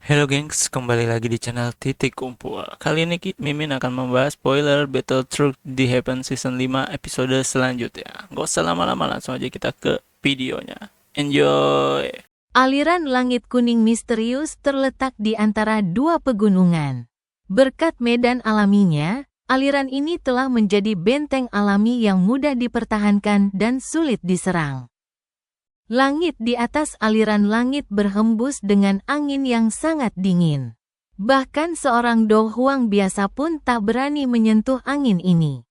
Halo gengs, kembali lagi di channel Titik Kumpul. Kali ini Mimin akan membahas spoiler Battle Truck di Heaven Season 5 episode selanjutnya. Gak usah lama-lama, langsung aja kita ke videonya. Enjoy! Aliran langit kuning misterius terletak di antara dua pegunungan. Berkat medan alaminya, aliran ini telah menjadi benteng alami yang mudah dipertahankan dan sulit diserang. Langit di atas aliran langit berhembus dengan angin yang sangat dingin. Bahkan seorang Do Huang biasa pun tak berani menyentuh angin ini.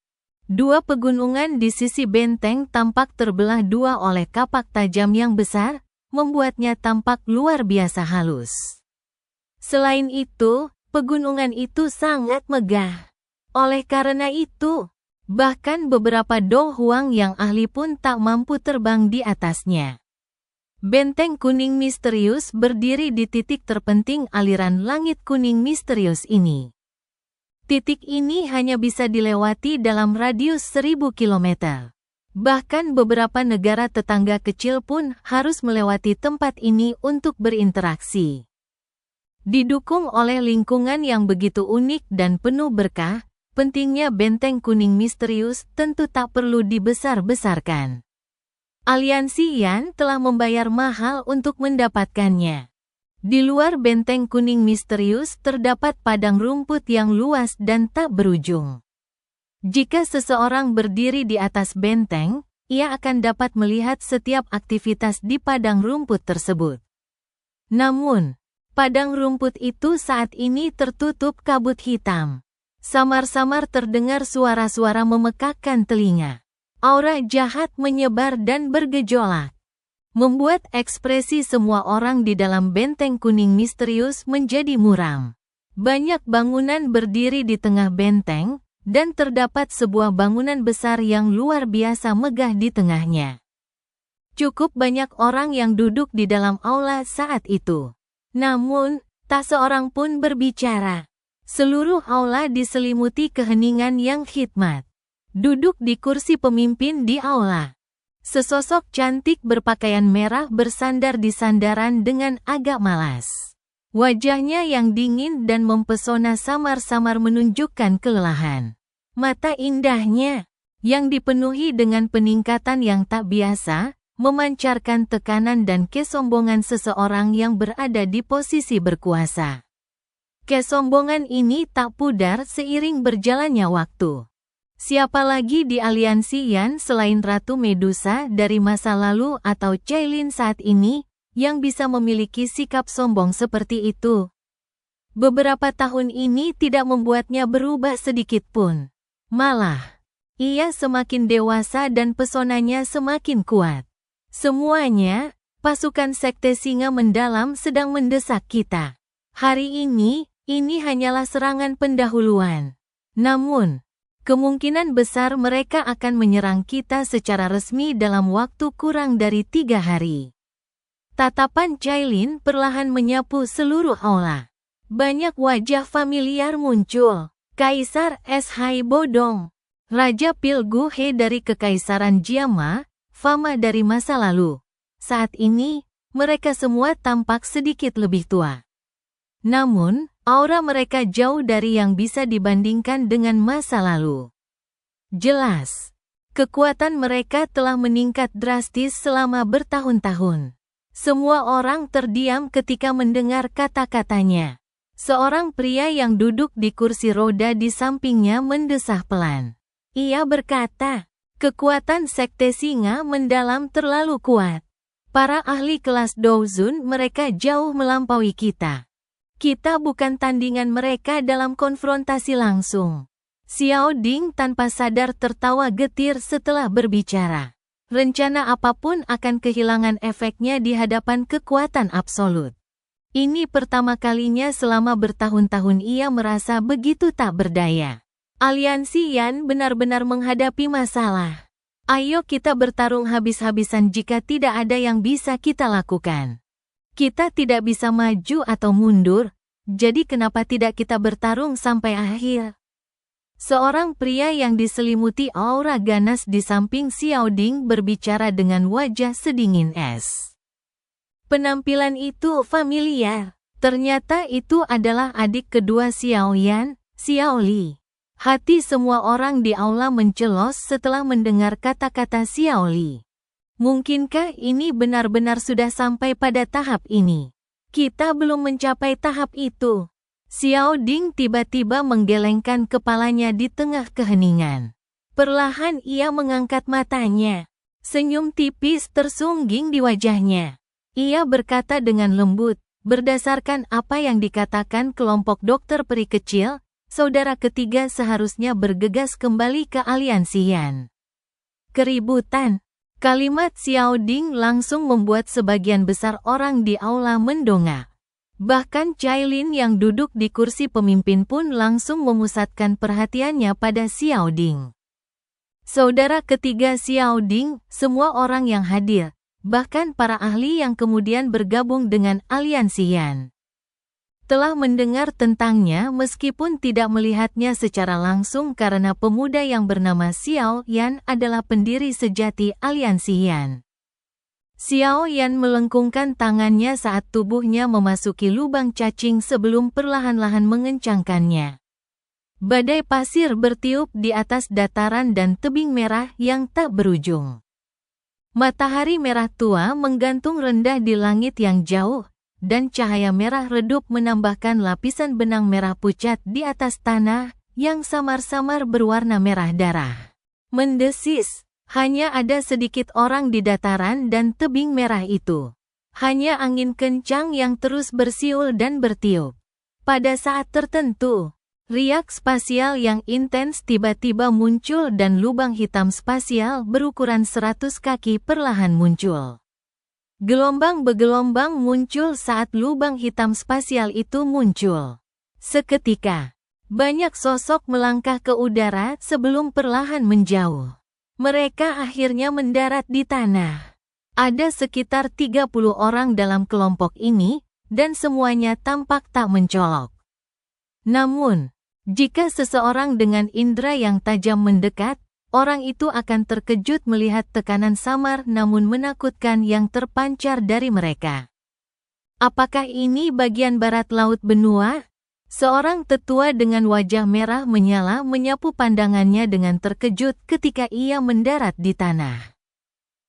Dua pegunungan di sisi benteng tampak terbelah dua oleh kapak tajam yang besar, membuatnya tampak luar biasa halus. Selain itu, pegunungan itu sangat megah. Oleh karena itu, bahkan beberapa Do Huang yang ahli pun tak mampu terbang di atasnya. Benteng kuning misterius berdiri di titik terpenting aliran langit kuning misterius ini. Titik ini hanya bisa dilewati dalam radius 1000 km. Bahkan beberapa negara tetangga kecil pun harus melewati tempat ini untuk berinteraksi. Didukung oleh lingkungan yang begitu unik dan penuh berkah, pentingnya benteng kuning misterius tentu tak perlu dibesar-besarkan. Aliansi Yan telah membayar mahal untuk mendapatkannya. Di luar benteng kuning misterius terdapat padang rumput yang luas dan tak berujung. Jika seseorang berdiri di atas benteng, ia akan dapat melihat setiap aktivitas di padang rumput tersebut. Namun, padang rumput itu saat ini tertutup kabut hitam. Samar-samar terdengar suara-suara memekakkan telinga. Aura jahat menyebar dan bergejolak, membuat ekspresi semua orang di dalam benteng kuning misterius menjadi muram. Banyak bangunan berdiri di tengah benteng, dan terdapat sebuah bangunan besar yang luar biasa megah di tengahnya. Cukup banyak orang yang duduk di dalam aula saat itu. Namun, tak seorang pun berbicara. Seluruh aula diselimuti keheningan yang khidmat. Duduk di kursi pemimpin di aula. Sesosok cantik berpakaian merah bersandar di sandaran dengan agak malas. Wajahnya yang dingin dan mempesona samar-samar menunjukkan kelelahan. Mata indahnya, yang dipenuhi dengan peningkatan yang tak biasa, memancarkan tekanan dan kesombongan seseorang yang berada di posisi berkuasa. Kesombongan ini tak pudar seiring berjalannya waktu. Siapa lagi di aliansi Yan selain Ratu Medusa dari masa lalu atau Cailin saat ini, yang bisa memiliki sikap sombong seperti itu? Beberapa tahun ini tidak membuatnya berubah sedikit pun. Malah, ia semakin dewasa dan pesonanya semakin kuat. Semuanya, pasukan Sekte Singa Mendalam sedang mendesak kita. Hari ini hanyalah serangan pendahuluan. Namun, kemungkinan besar mereka akan menyerang kita secara resmi dalam waktu kurang dari 3 hari. Tatapan Cailin perlahan menyapu seluruh aula. Banyak wajah familiar muncul. Kaisar Shai Bodong, Raja Pilgu He dari Kekaisaran Jiama, Fama dari masa lalu. Saat ini, mereka semua tampak sedikit lebih tua. Namun, aura mereka jauh dari yang bisa dibandingkan dengan masa lalu. Jelas, kekuatan mereka telah meningkat drastis selama bertahun-tahun. Semua orang terdiam ketika mendengar kata-katanya. Seorang pria yang duduk di kursi roda di sampingnya mendesah pelan. Ia berkata, kekuatan Sekte Singa Mendalam terlalu kuat. Para ahli kelas Douzun mereka jauh melampaui kita. Kita bukan tandingan mereka dalam konfrontasi langsung. Xiao Ding tanpa sadar tertawa getir setelah berbicara. Rencana apapun akan kehilangan efeknya di hadapan kekuatan absolut. Ini pertama kalinya selama bertahun-tahun ia merasa begitu tak berdaya. Aliansi Yan benar-benar menghadapi masalah. Ayo kita bertarung habis-habisan jika tidak ada yang bisa kita lakukan. Kita tidak bisa maju atau mundur, jadi kenapa tidak kita bertarung sampai akhir? Seorang pria yang diselimuti aura ganas di samping Xiao Ding berbicara dengan wajah sedingin es. Penampilan itu familiar, Ternyata itu adalah adik kedua Xiao Yan, Xiao Li. Hati semua orang di aula mencelos setelah mendengar kata-kata Xiao Li. Mungkinkah ini benar-benar sudah sampai pada tahap ini? Kita belum mencapai tahap itu. Xiao Ding tiba-tiba menggelengkan kepalanya di tengah keheningan. Perlahan ia mengangkat matanya. Senyum tipis tersungging di wajahnya. Ia berkata dengan lembut, berdasarkan apa yang dikatakan kelompok dokter peri kecil, saudara ketiga seharusnya bergegas kembali ke aliansi Yan. Keributan. Kalimat Xiao Ding langsung membuat sebagian besar orang di aula mendongak. Bahkan Cailin yang duduk di kursi pemimpin pun langsung memusatkan perhatiannya pada Xiao Ding. Saudara ketiga Xiao Ding, semua orang yang hadir, bahkan para ahli yang kemudian bergabung dengan aliansi Yan, telah mendengar tentangnya meskipun tidak melihatnya secara langsung karena pemuda yang bernama Xiao Yan adalah pendiri sejati aliansi Yan. Xiao Yan melengkungkan tangannya saat tubuhnya memasuki lubang cacing sebelum perlahan-lahan mengencangkannya. Badai pasir bertiup di atas dataran dan tebing merah yang tak berujung. Matahari merah tua menggantung rendah di langit yang jauh, dan cahaya merah redup menambahkan lapisan benang merah pucat di atas tanah yang samar-samar berwarna merah darah. Mendesis, hanya ada sedikit orang di dataran dan tebing merah itu. Hanya angin kencang yang terus bersiul dan bertiup. Pada saat tertentu, riak spasial yang intens tiba-tiba muncul dan lubang hitam spasial berukuran 100 kaki perlahan muncul. Gelombang bergelombang muncul saat lubang hitam spasial itu muncul. Seketika, banyak sosok melangkah ke udara sebelum perlahan menjauh. Mereka akhirnya mendarat di tanah. Ada sekitar 30 orang dalam kelompok ini, dan semuanya tampak tak mencolok. Namun, jika seseorang dengan indera yang tajam mendekat, orang itu akan terkejut melihat tekanan samar namun menakutkan yang terpancar dari mereka. Apakah ini bagian barat laut benua? Seorang tetua dengan wajah merah menyala menyapu pandangannya dengan terkejut ketika ia mendarat di tanah.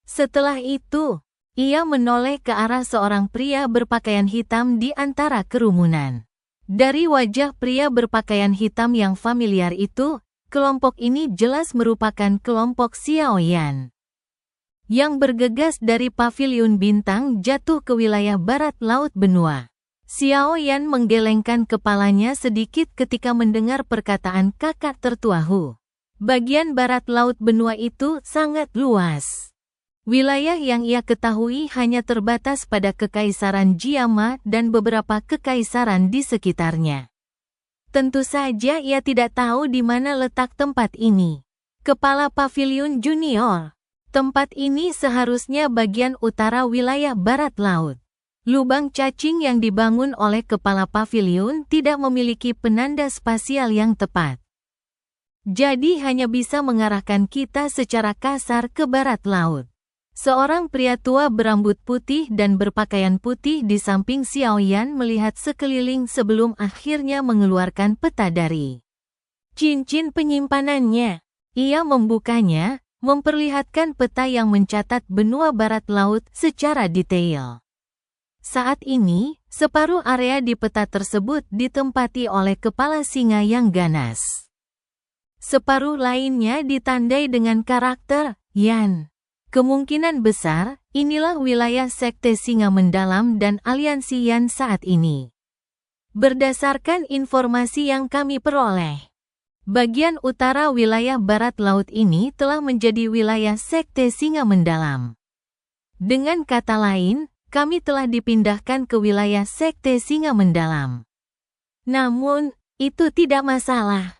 Setelah itu, ia menoleh ke arah seorang pria berpakaian hitam di antara kerumunan. Dari wajah pria berpakaian hitam yang familiar itu, kelompok ini jelas merupakan kelompok Xiao Yan, yang bergegas dari paviliun bintang jatuh ke wilayah barat laut benua. Xiao Yan menggelengkan kepalanya sedikit ketika mendengar perkataan kakak tertua Hu. Bagian barat laut benua itu sangat luas. Wilayah yang ia ketahui hanya terbatas pada Kekaisaran Jiama dan beberapa kekaisaran di sekitarnya. Tentu saja ia tidak tahu di mana letak tempat ini. Kepala Paviliun Junior. Tempat ini seharusnya bagian utara wilayah barat laut. Lubang cacing yang dibangun oleh kepala paviliun tidak memiliki penanda spasial yang tepat. Jadi hanya bisa mengarahkan kita secara kasar ke barat laut. Seorang pria tua berambut putih dan berpakaian putih di samping Xiao Yan melihat sekeliling sebelum akhirnya mengeluarkan peta dari cincin penyimpanannya. Ia membukanya, memperlihatkan peta yang mencatat benua barat laut secara detail. Saat ini, separuh area di peta tersebut ditempati oleh kepala singa yang ganas. Separuh lainnya ditandai dengan karakter Yan. Kemungkinan besar, inilah wilayah Sekte Singa Mendalam dan Aliansi Yan saat ini. Berdasarkan informasi yang kami peroleh, bagian utara wilayah barat laut ini telah menjadi wilayah Sekte Singa Mendalam. Dengan kata lain, kami telah dipindahkan ke wilayah Sekte Singa Mendalam. Namun, itu tidak masalah.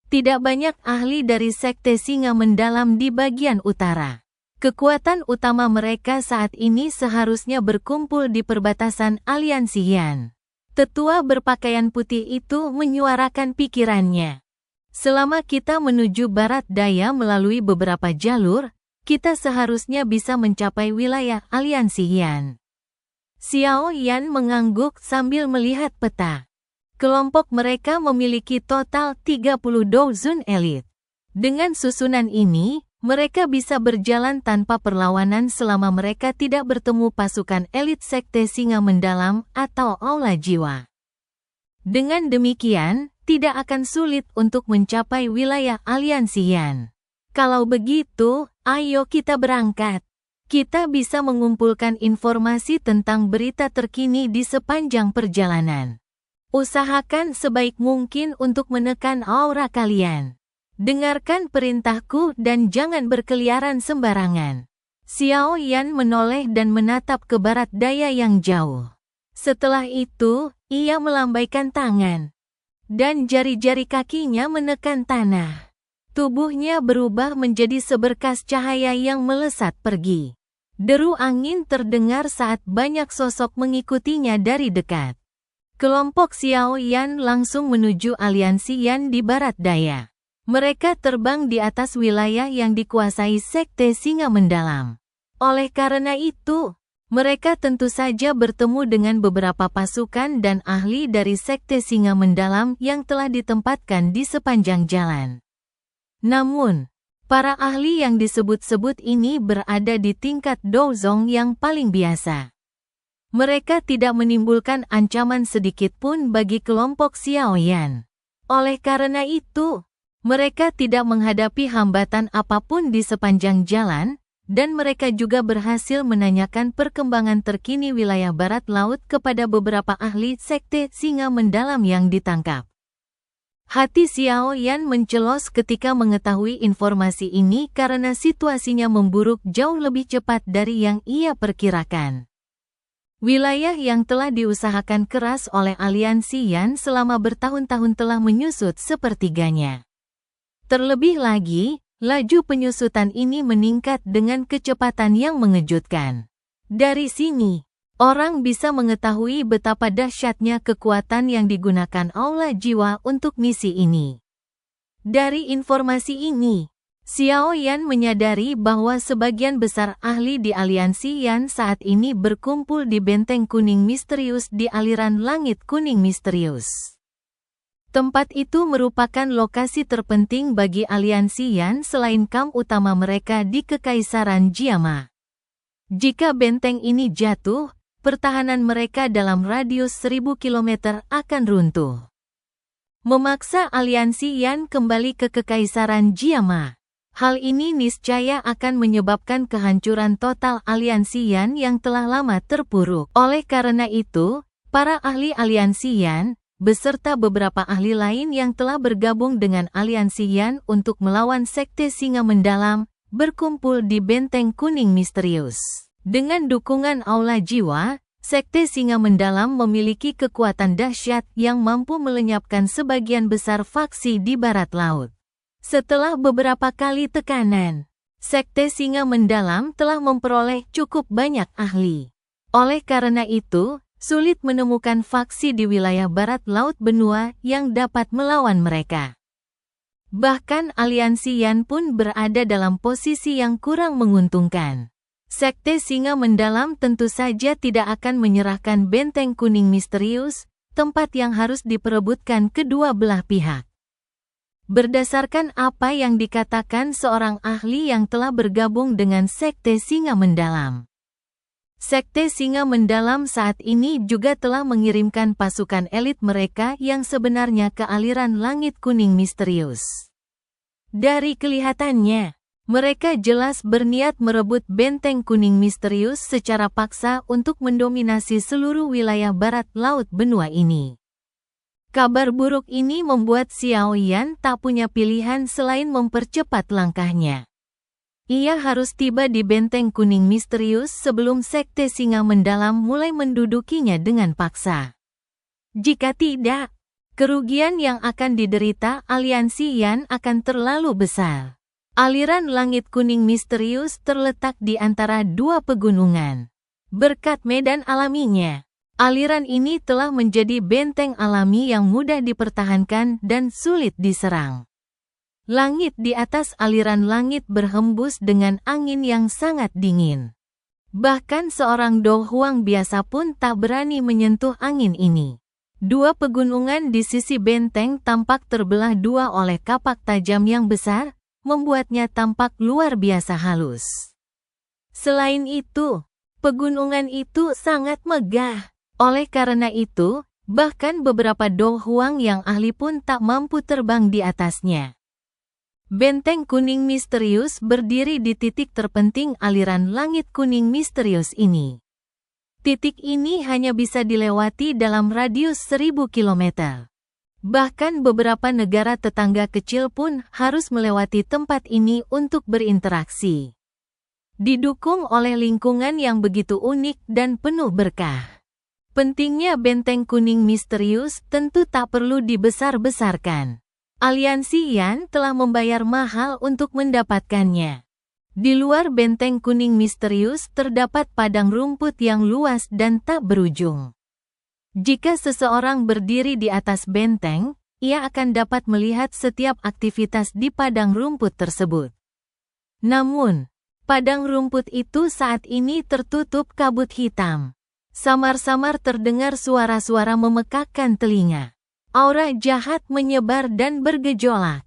Tidak banyak ahli dari Sekte Singa Mendalam di bagian utara. Kekuatan utama mereka saat ini seharusnya berkumpul di perbatasan Aliansi Yan. Tetua berpakaian putih itu menyuarakan pikirannya. Selama kita menuju barat daya melalui beberapa jalur, kita seharusnya bisa mencapai wilayah Aliansi Yan. Xiao Yan mengangguk sambil melihat peta. Kelompok mereka memiliki total 30 douzun elit. Dengan susunan ini, mereka bisa berjalan tanpa perlawanan selama mereka tidak bertemu pasukan elit Sekte Singa Mendalam atau Aula Jiwa. Dengan demikian, tidak akan sulit untuk mencapai wilayah aliansi Yan. Kalau begitu, ayo kita berangkat. Kita bisa mengumpulkan informasi tentang berita terkini di sepanjang perjalanan. Usahakan sebaik mungkin untuk menekan aura kalian. Dengarkan perintahku dan jangan berkeliaran sembarangan. Xiao Yan menoleh dan menatap ke barat daya yang jauh. Setelah itu, ia melambaikan tangan. Dan jari-jari kakinya menekan tanah. Tubuhnya berubah menjadi seberkas cahaya yang melesat pergi. Deru angin terdengar saat banyak sosok mengikutinya dari dekat. Kelompok Xiao Yan langsung menuju aliansi Yan di barat daya. Mereka terbang di atas wilayah yang dikuasai Sekte Singa Mendalam. Oleh karena itu, mereka tentu saja bertemu dengan beberapa pasukan dan ahli dari Sekte Singa Mendalam yang telah ditempatkan di sepanjang jalan. Namun, para ahli yang disebut-sebut ini berada di tingkat douzong yang paling biasa. Mereka tidak menimbulkan ancaman sedikit pun bagi kelompok Xiao Yan. Oleh karena itu, mereka tidak menghadapi hambatan apapun di sepanjang jalan, dan mereka juga berhasil menanyakan perkembangan terkini wilayah barat laut kepada beberapa ahli Sekte Singa Mendalam yang ditangkap. Hati Xiao Yan mencelos ketika mengetahui informasi ini karena situasinya memburuk jauh lebih cepat dari yang ia perkirakan. Wilayah yang telah diusahakan keras oleh aliansi Yan selama bertahun-tahun telah menyusut sepertiganya. Terlebih lagi, laju penyusutan ini meningkat dengan kecepatan yang mengejutkan. Dari sini, orang bisa mengetahui betapa dahsyatnya kekuatan yang digunakan Aula Jiwa untuk misi ini. Dari informasi ini, Xiao Yan menyadari bahwa sebagian besar ahli di aliansi Yan saat ini berkumpul di benteng kuning misterius di aliran langit kuning misterius. Tempat itu merupakan lokasi terpenting bagi aliansi Yan selain kamp utama mereka di Kekaisaran Jiama. Jika benteng ini jatuh, pertahanan mereka dalam radius 1000 km akan runtuh. Memaksa aliansi Yan kembali ke Kekaisaran Jiama. Hal ini niscaya akan menyebabkan kehancuran total aliansi Yan yang telah lama terpuruk. Oleh karena itu, para ahli aliansi Yan, beserta beberapa ahli lain yang telah bergabung dengan aliansi Yan untuk melawan Sekte Singa Mendalam, berkumpul di benteng kuning misterius. Dengan dukungan Aula Jiwa, Sekte Singa Mendalam memiliki kekuatan dahsyat yang mampu melenyapkan sebagian besar faksi di barat laut. Setelah beberapa kali tekanan, Sekte Singa Mendalam telah memperoleh cukup banyak ahli. Oleh karena itu, sulit menemukan faksi di wilayah barat laut benua yang dapat melawan mereka. Bahkan aliansi Yan pun berada dalam posisi yang kurang menguntungkan. Sekte Singa Mendalam tentu saja tidak akan menyerahkan benteng kuning misterius, tempat yang harus diperebutkan kedua belah pihak. Berdasarkan apa yang dikatakan seorang ahli yang telah bergabung dengan Sekte Singa Mendalam. Sekte Singa Mendalam saat ini juga telah mengirimkan pasukan elit mereka yang sebenarnya ke aliran langit kuning misterius. Dari kelihatannya, mereka jelas berniat merebut benteng kuning misterius secara paksa untuk mendominasi seluruh wilayah barat laut benua ini. Kabar buruk ini membuat Xiao Yan tak punya pilihan selain mempercepat langkahnya. Ia harus tiba di benteng kuning misterius sebelum Sekte Singa Mendalam mulai mendudukinya dengan paksa. Jika tidak, kerugian yang akan diderita aliansi Yan akan terlalu besar. Aliran langit kuning misterius terletak di antara dua pegunungan. Berkat medan alaminya, aliran ini telah menjadi benteng alami yang mudah dipertahankan dan sulit diserang. Langit di atas aliran langit berhembus dengan angin yang sangat dingin. Bahkan seorang Do Huang biasa pun tak berani menyentuh angin ini. Dua pegunungan di sisi benteng tampak terbelah dua oleh kapak tajam yang besar, membuatnya tampak luar biasa halus. Selain itu, pegunungan itu sangat megah. Oleh karena itu, bahkan beberapa Do Huang yang ahli pun tak mampu terbang di atasnya. Benteng kuning misterius berdiri di titik terpenting aliran langit kuning misterius ini. Titik ini hanya bisa dilewati dalam radius 1000 km. Bahkan beberapa negara tetangga kecil pun harus melewati tempat ini untuk berinteraksi. Didukung oleh lingkungan yang begitu unik dan penuh berkah. Pentingnya benteng kuning misterius tentu tak perlu dibesar-besarkan. Aliansi Yan telah membayar mahal untuk mendapatkannya. Di luar benteng kuning misterius terdapat padang rumput yang luas dan tak berujung. Jika seseorang berdiri di atas benteng, ia akan dapat melihat setiap aktivitas di padang rumput tersebut. Namun, padang rumput itu saat ini tertutup kabut hitam. Samar-samar terdengar suara-suara memekakkan telinga. Aura jahat menyebar dan bergejolak,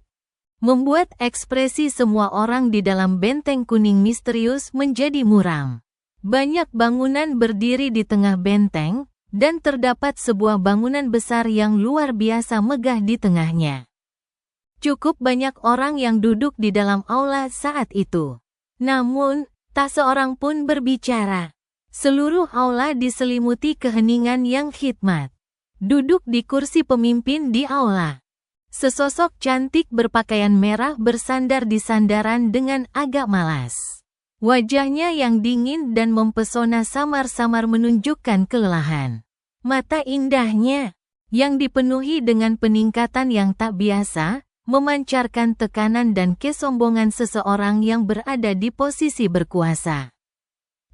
membuat ekspresi semua orang di dalam benteng kuning misterius menjadi muram. Banyak bangunan berdiri di tengah benteng, dan terdapat sebuah bangunan besar yang luar biasa megah di tengahnya. Cukup banyak orang yang duduk di dalam aula saat itu. Namun, tak seorang pun berbicara. Seluruh aula diselimuti keheningan yang khidmat. Duduk di kursi pemimpin di aula. Sesosok cantik berpakaian merah bersandar di sandaran dengan agak malas. Wajahnya yang dingin dan mempesona samar-samar menunjukkan kelelahan. Mata indahnya, yang dipenuhi dengan peningkatan yang tak biasa, memancarkan tekanan dan kesombongan seseorang yang berada di posisi berkuasa.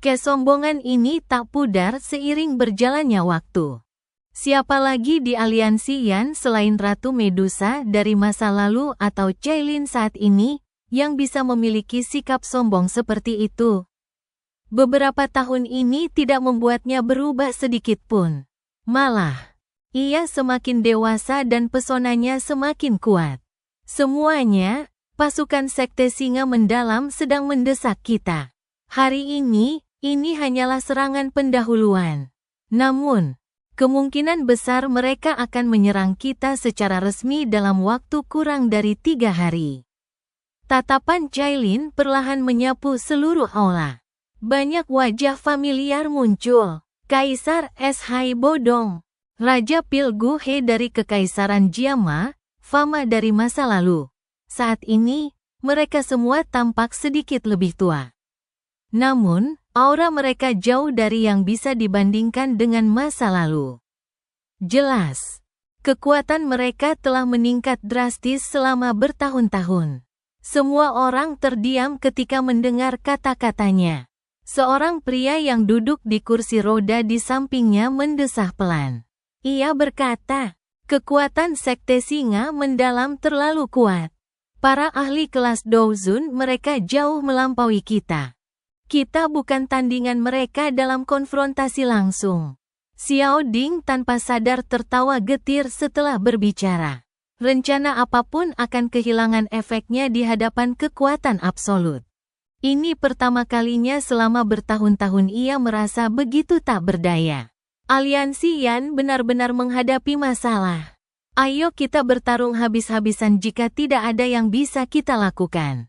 Kesombongan ini tak pudar seiring berjalannya waktu. Siapa lagi di aliansi Yan selain Ratu Medusa dari masa lalu atau Cailin saat ini, yang bisa memiliki sikap sombong seperti itu? Beberapa tahun ini tidak membuatnya berubah sedikit pun. Malah, ia semakin dewasa dan pesonanya semakin kuat. Semuanya, pasukan Sekte Singa Mendalam sedang mendesak kita. Hari ini hanyalah serangan pendahuluan. Namun, kemungkinan besar mereka akan menyerang kita secara resmi dalam waktu kurang dari 3 hari. Tatapan Cailin perlahan menyapu seluruh aula. Banyak wajah familiar muncul. Kaisar Shai Bodong, Raja Pilgu He dari Kekaisaran Jiama, Fama dari masa lalu. Saat ini, mereka semua tampak sedikit lebih tua. Namun, aura mereka jauh dari yang bisa dibandingkan dengan masa lalu. Jelas, kekuatan mereka telah meningkat drastis selama bertahun-tahun. Semua orang terdiam ketika mendengar kata-katanya. Seorang pria yang duduk di kursi roda di sampingnya mendesah pelan. Ia berkata, kekuatan Sekte Singa Mendalam terlalu kuat. Para ahli kelas Douzun mereka jauh melampaui kita. Kita bukan tandingan mereka dalam konfrontasi langsung. Xiao Ding tanpa sadar tertawa getir setelah berbicara. Rencana apapun akan kehilangan efeknya di hadapan kekuatan absolut. Ini pertama kalinya selama bertahun-tahun ia merasa begitu tak berdaya. Aliansi Yan benar-benar menghadapi masalah. Ayo kita bertarung habis-habisan jika tidak ada yang bisa kita lakukan.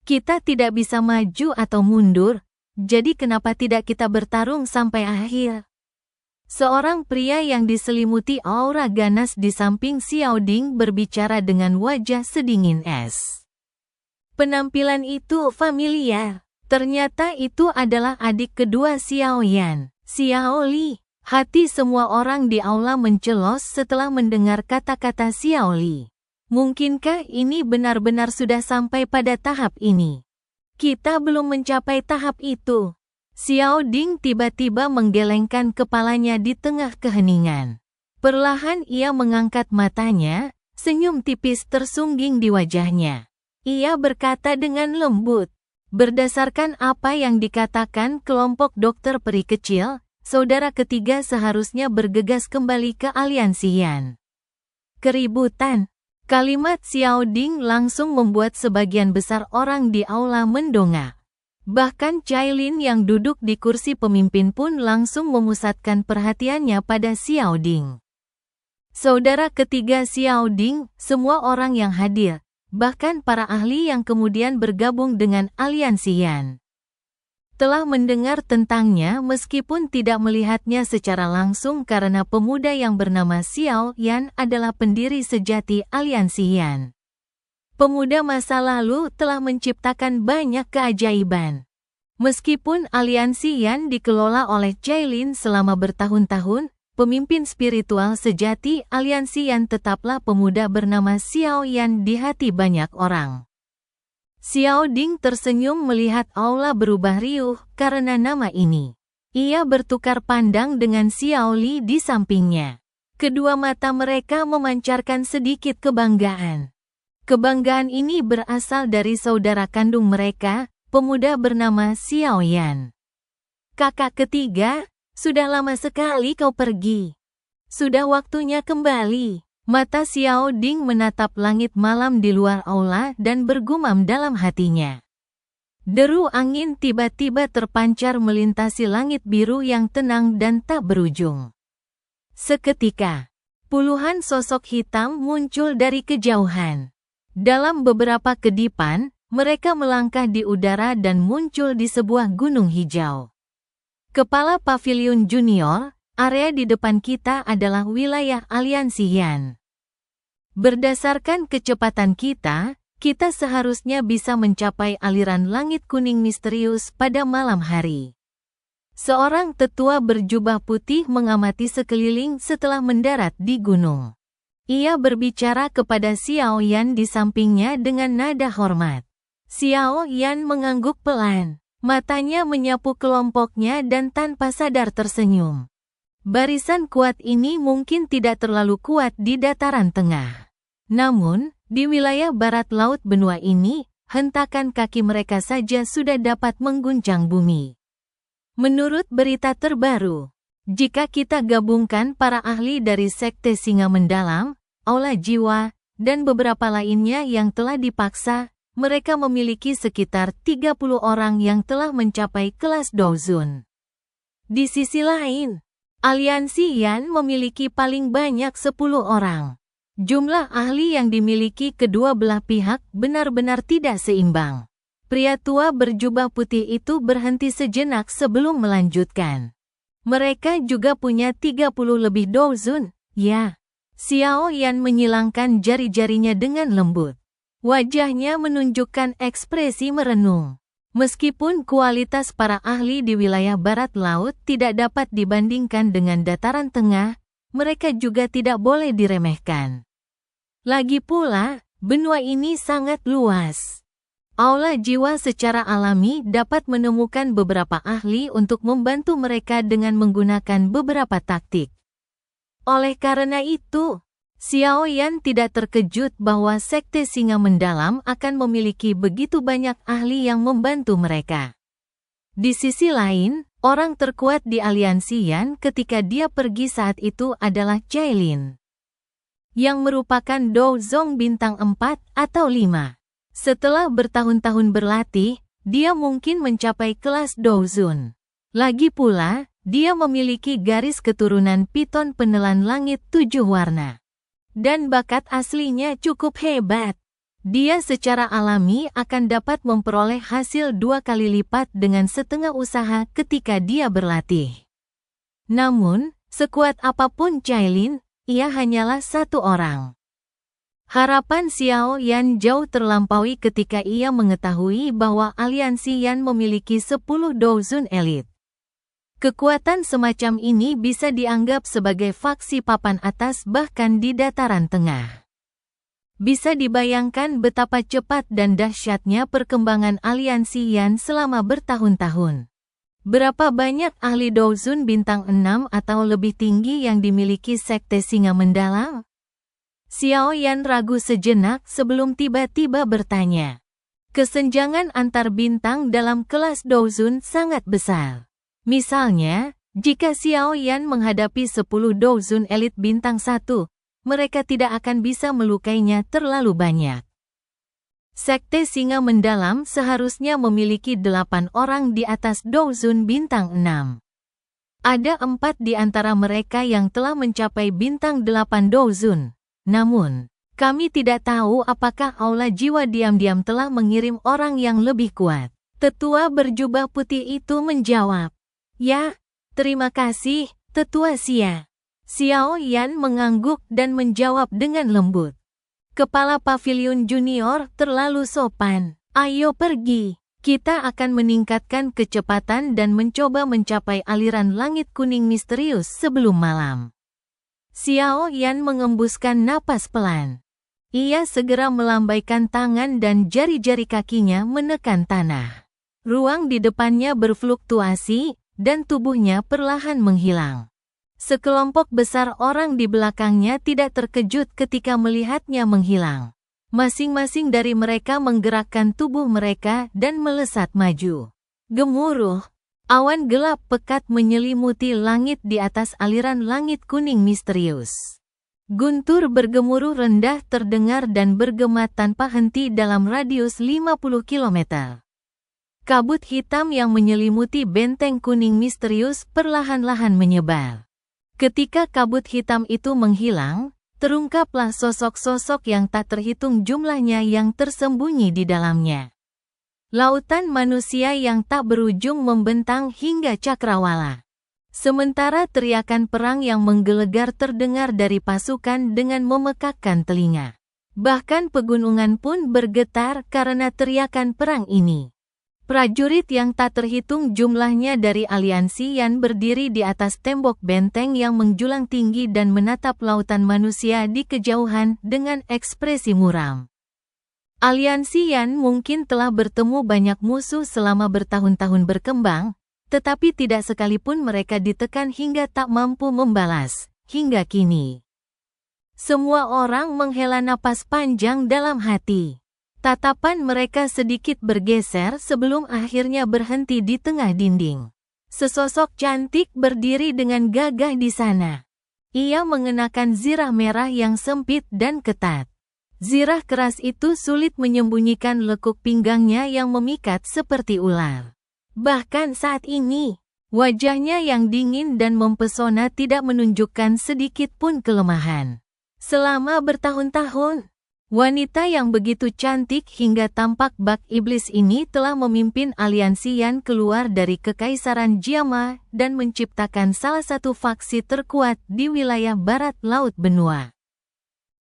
Kita tidak bisa maju atau mundur, jadi kenapa tidak kita bertarung sampai akhir? Seorang pria yang diselimuti aura ganas di samping Xiao Ding berbicara dengan wajah sedingin es. Penampilan itu familiar. Ternyata itu adalah adik kedua Xiao Yan, Xiao Li. Hati semua orang di aula mencelos setelah mendengar kata-kata Xiao Li. Mungkinkah ini benar-benar sudah sampai pada tahap ini? Kita belum mencapai tahap itu. Xiao Ding tiba-tiba menggelengkan kepalanya di tengah keheningan. Perlahan ia mengangkat matanya, senyum tipis tersungging di wajahnya. Ia berkata dengan lembut, Berdasarkan apa yang dikatakan kelompok dokter peri kecil, saudara ketiga seharusnya bergegas kembali ke aliansi Yan. Keributan. Kalimat Xiao Ding langsung membuat sebagian besar orang di aula mendongak. Bahkan Cailin yang duduk di kursi pemimpin pun langsung memusatkan perhatiannya pada Xiao Ding. Saudara ketiga Xiao Ding, semua orang yang hadir, bahkan para ahli yang kemudian bergabung dengan aliansi Yan, telah mendengar tentangnya meskipun tidak melihatnya secara langsung karena pemuda yang bernama Xiao Yan adalah pendiri sejati aliansi Yan. Pemuda masa lalu telah menciptakan banyak keajaiban. Meskipun aliansi Yan dikelola oleh Cailin selama bertahun-tahun, pemimpin spiritual sejati aliansi Yan tetaplah pemuda bernama Xiao Yan di hati banyak orang. Xiao Ding tersenyum melihat aula berubah riuh karena nama ini. Ia bertukar pandang dengan Xiao Li di sampingnya. Kedua mata mereka memancarkan sedikit kebanggaan. Kebanggaan ini berasal dari saudara kandung mereka, pemuda bernama Xiao Yan. Kakak ketiga, sudah lama sekali kau pergi. Sudah waktunya kembali. Mata Xiao Ding menatap langit malam di luar aula dan bergumam dalam hatinya. Deru angin tiba-tiba terpancar melintasi langit biru yang tenang dan tak berujung. Seketika, puluhan sosok hitam muncul dari kejauhan. Dalam beberapa kedipan, mereka melangkah di udara dan muncul di sebuah gunung hijau. Kepala Pavilion Junior, area di depan kita adalah wilayah aliansi Yan. Berdasarkan kecepatan kita seharusnya bisa mencapai aliran langit kuning misterius pada malam hari. Seorang tetua berjubah putih mengamati sekeliling setelah mendarat di gunung. Ia berbicara kepada Xiao Yan di sampingnya dengan nada hormat. Xiao Yan mengangguk pelan. Matanya menyapu kelompoknya dan tanpa sadar tersenyum. Barisan kuat ini mungkin tidak terlalu kuat di dataran tengah. Namun, di wilayah barat laut benua ini, hentakan kaki mereka saja sudah dapat mengguncang bumi. Menurut berita terbaru, jika kita gabungkan para ahli dari Sekte Singa Mendalam, Aula Jiwa, dan beberapa lainnya yang telah dipaksa, mereka memiliki sekitar 30 orang yang telah mencapai kelas Douzun. Di sisi lain, aliansi Yan memiliki paling banyak 10 orang. Jumlah ahli yang dimiliki kedua belah pihak benar-benar tidak seimbang. Pria tua berjubah putih itu berhenti sejenak sebelum melanjutkan. Mereka juga punya 30 lebih Douzun, ya. Xiao Yan menyilangkan jari-jarinya dengan lembut. Wajahnya menunjukkan ekspresi merenung. Meskipun kualitas para ahli di wilayah barat laut tidak dapat dibandingkan dengan dataran tengah, mereka juga tidak boleh diremehkan. Lagi pula, benua ini sangat luas. Aula Jiwa secara alami dapat menemukan beberapa ahli untuk membantu mereka dengan menggunakan beberapa taktik. Oleh karena itu, Xiao Yan tidak terkejut bahwa Sekte Singa Mendalam akan memiliki begitu banyak ahli yang membantu mereka. Di sisi lain, orang terkuat di aliansi Yan ketika dia pergi saat itu adalah Cailin, yang merupakan Douzong bintang 4 atau 5. Setelah bertahun-tahun berlatih, dia mungkin mencapai kelas Douzun. Lagi pula, dia memiliki garis keturunan piton penelan langit 7 warna. Dan bakat aslinya cukup hebat. Dia secara alami akan dapat memperoleh hasil 2 kali lipat dengan setengah usaha ketika dia berlatih. Namun, sekuat apapun Cailin, ia hanyalah satu orang. Harapan Xiao Yan jauh terlampaui ketika ia mengetahui bahwa aliansi Yan memiliki 10 Douzun elit. Kekuatan semacam ini bisa dianggap sebagai faksi papan atas bahkan di dataran tengah. Bisa dibayangkan betapa cepat dan dahsyatnya perkembangan aliansi Yan selama bertahun-tahun. Berapa banyak ahli Douzun bintang 6 atau lebih tinggi yang dimiliki Sekte Singa Mendalam? Xiao Yan ragu sejenak sebelum tiba-tiba bertanya. Kesenjangan antar bintang dalam kelas Douzun sangat besar. Misalnya, jika Xiao Yan menghadapi 10 Douzun elit bintang 1, mereka tidak akan bisa melukainya terlalu banyak. Sekte Singa Mendalam seharusnya memiliki 8 orang di atas Douzun bintang 6. Ada 4 di antara mereka yang telah mencapai bintang 8 Douzun. Namun, kami tidak tahu apakah Aula Jiwa diam-diam telah mengirim orang yang lebih kuat. Tetua berjubah putih itu menjawab. Ya, terima kasih, Tetua Xia. Xiao Yan mengangguk dan menjawab dengan lembut. Kepala Pavilion Junior terlalu sopan. Ayo pergi. Kita akan meningkatkan kecepatan dan mencoba mencapai aliran langit kuning misterius sebelum malam. Xiao Yan mengembuskan napas pelan. Ia segera melambaikan tangan dan jari-jari kakinya menekan tanah. Ruang di depannya berfluktuasi, dan tubuhnya perlahan menghilang. Sekelompok besar orang di belakangnya tidak terkejut ketika melihatnya menghilang. Masing-masing dari mereka menggerakkan tubuh mereka dan melesat maju. Gemuruh. Awan gelap pekat menyelimuti langit di atas aliran langit kuning misterius. Guntur bergemuruh rendah terdengar dan bergema tanpa henti dalam radius 50 km. Kabut hitam yang menyelimuti benteng kuning misterius perlahan-lahan menyebar. Ketika kabut hitam itu menghilang, terungkaplah sosok-sosok yang tak terhitung jumlahnya yang tersembunyi di dalamnya. Lautan manusia yang tak berujung membentang hingga cakrawala. Sementara teriakan perang yang menggelegar terdengar dari pasukan dengan memekakkan telinga. Bahkan pegunungan pun bergetar karena teriakan perang ini. Prajurit yang tak terhitung jumlahnya dari aliansi Yan berdiri di atas tembok benteng yang menjulang tinggi dan menatap lautan manusia di kejauhan dengan ekspresi muram. Aliansi Yan mungkin telah bertemu banyak musuh selama bertahun-tahun berkembang, tetapi tidak sekalipun mereka ditekan hingga tak mampu membalas, hingga kini. Semua orang menghela napas panjang dalam hati. Tatapan mereka sedikit bergeser sebelum akhirnya berhenti di tengah dinding. Sesosok cantik berdiri dengan gagah di sana. Ia mengenakan zirah merah yang sempit dan ketat. Zirah keras itu sulit menyembunyikan lekuk pinggangnya yang memikat seperti ular. Bahkan saat ini, wajahnya yang dingin dan mempesona tidak menunjukkan sedikit pun kelemahan. Selama bertahun-tahun, wanita yang begitu cantik hingga tampak bak iblis ini telah memimpin aliansi Yan keluar dari Kekaisaran Jiama dan menciptakan salah satu faksi terkuat di wilayah barat laut benua.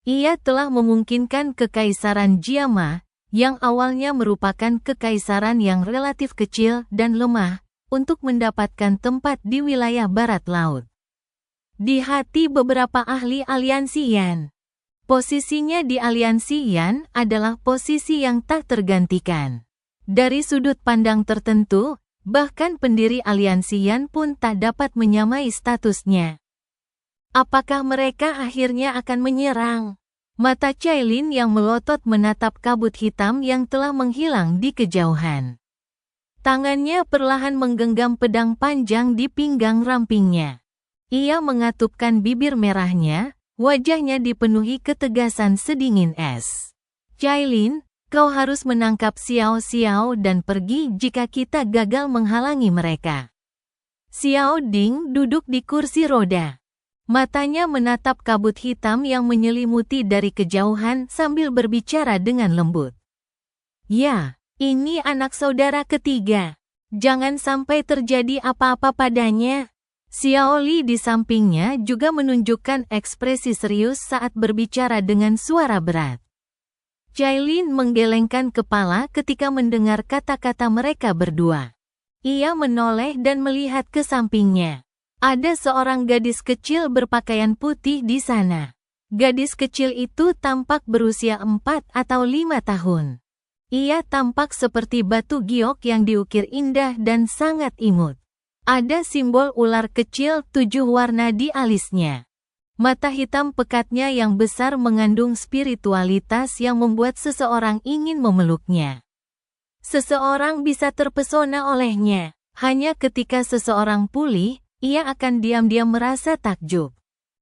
Ia telah memungkinkan Kekaisaran Jiama, yang awalnya merupakan kekaisaran yang relatif kecil dan lemah, untuk mendapatkan tempat di wilayah barat laut. Di hati beberapa ahli aliansi Yan, posisinya di aliansi Yan adalah posisi yang tak tergantikan. Dari sudut pandang tertentu, bahkan pendiri aliansi Yan pun tak dapat menyamai statusnya. Apakah mereka akhirnya akan menyerang? Mata Cailin yang melotot menatap kabut hitam yang telah menghilang di kejauhan. Tangannya perlahan menggenggam pedang panjang di pinggang rampingnya. Ia mengatupkan bibir merahnya, wajahnya dipenuhi ketegasan sedingin es. Cailin, kau harus menangkap Xiao Xiao dan pergi jika kita gagal menghalangi mereka. Xiao Ding duduk di kursi roda. Matanya menatap kabut hitam yang menyelimuti dari kejauhan sambil berbicara dengan lembut. Ya, ini anak saudara ketiga. Jangan sampai terjadi apa-apa padanya. Xiao Li di sampingnya juga menunjukkan ekspresi serius saat berbicara dengan suara berat. Cailin menggelengkan kepala ketika mendengar kata-kata mereka berdua. Ia menoleh dan melihat ke sampingnya. Ada seorang gadis kecil berpakaian putih di sana. Gadis kecil itu tampak berusia 4 atau 5 tahun. Ia tampak seperti batu giok yang diukir indah dan sangat imut. Ada simbol ular kecil 7 warna di alisnya. Mata hitam pekatnya yang besar mengandung spiritualitas yang membuat seseorang ingin memeluknya. Seseorang bisa terpesona olehnya. Hanya ketika seseorang pulih, ia akan diam-diam merasa takjub.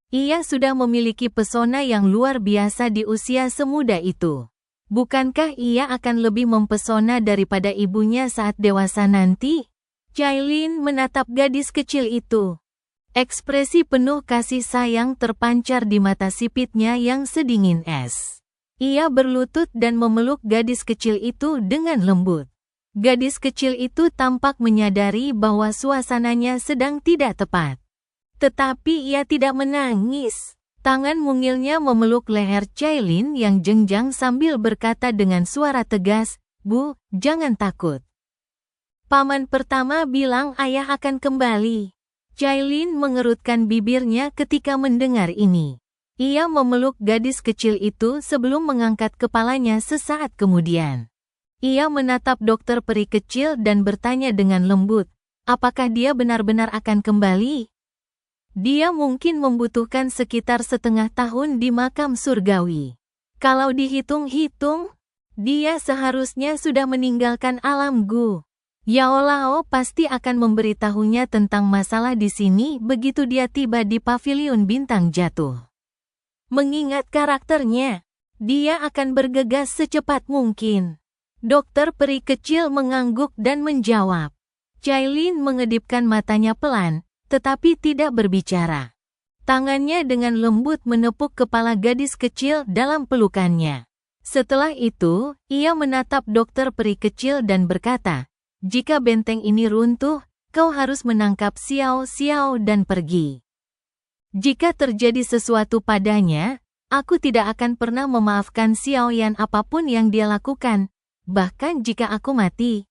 Ia sudah memiliki pesona yang luar biasa di usia semuda itu. Bukankah ia akan lebih mempesona daripada ibunya saat dewasa nanti? Jailin menatap gadis kecil itu. Ekspresi penuh kasih sayang terpancar di mata sipitnya yang sedingin es. Ia berlutut dan memeluk gadis kecil itu dengan lembut. Gadis kecil itu tampak menyadari bahwa suasananya sedang tidak tepat. Tetapi ia tidak menangis. Tangan mungilnya memeluk leher Jailin yang jenjang sambil berkata dengan suara tegas, "Bu, jangan takut. Paman pertama bilang ayah akan kembali." Jailin mengerutkan bibirnya ketika mendengar ini. Ia memeluk gadis kecil itu sebelum mengangkat kepalanya sesaat kemudian. Ia menatap dokter peri kecil dan bertanya dengan lembut, apakah dia benar-benar akan kembali? Dia mungkin membutuhkan sekitar setengah tahun di makam surgawi. Kalau dihitung-hitung, dia seharusnya sudah meninggalkan alam Gu. Yao Lao pasti akan memberitahunya tentang masalah di sini begitu dia tiba di paviliun bintang jatuh. Mengingat karakternya, dia akan bergegas secepat mungkin. Dokter peri kecil mengangguk dan menjawab. Jailin mengedipkan matanya pelan, tetapi tidak berbicara. Tangannya dengan lembut menepuk kepala gadis kecil dalam pelukannya. Setelah itu, ia menatap dokter peri kecil dan berkata, "Jika benteng ini runtuh, kau harus menangkap Xiao Xiao dan pergi. Jika terjadi sesuatu padanya, aku tidak akan pernah memaafkan Xiao Yan apapun yang dia lakukan, bahkan jika aku mati."